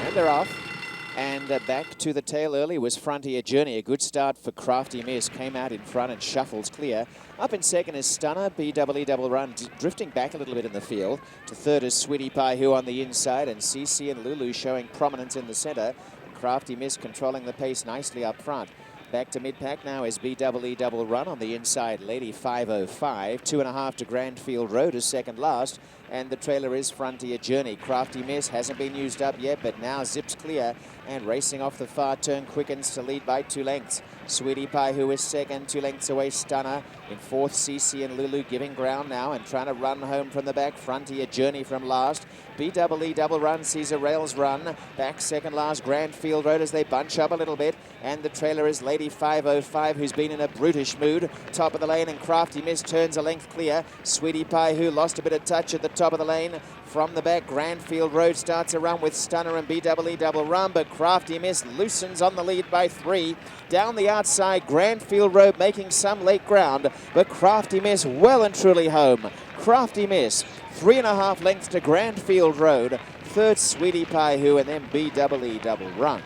And they're off. And back to the tail early was Frontier Journey. A good start for Crafty Miss. Came out in front and shuffles clear. Up in second is Stunner. BEE Double Run drifting back a little bit in the field. To third is Sweetie Pie Who on the inside. And CC and Lulu showing prominence in the centre. Crafty Miss controlling the pace nicely up front. Back to mid-pack now is BEE Double Run on the inside. Lady 505. 2.5 to Grandfield Road is second last. And the trailer is Frontier Journey. Crafty Miss hasn't been used up yet, but now zips clear and racing off the far turn quickens to lead by 2 lengths. Sweetie Pie Who is second, 2 lengths away Stunner. In fourth, CC and Lulu giving ground now and trying to run home from the back. Frontier Journey from last. BEE Double Run sees a rails run. Back second last, Grandfield Road as they bunch up a little bit. And the trailer is Lady 505, who's been in a brutish mood. Top of the lane, and Crafty Miss turns a length clear. Sweetie Pie Who lost a bit of touch at the top of the lane. From the back, Grandfield Road starts a run with Stunner and BEE Double Run, but Crafty Miss loosens on the lead by 3. Down the outside, Grandfield Road making some late ground, but Crafty Miss well and truly home. Crafty Miss, 3.5 lengths to Grandfield Road. Third, Sweetie Pie Who, and then BEE Double Run.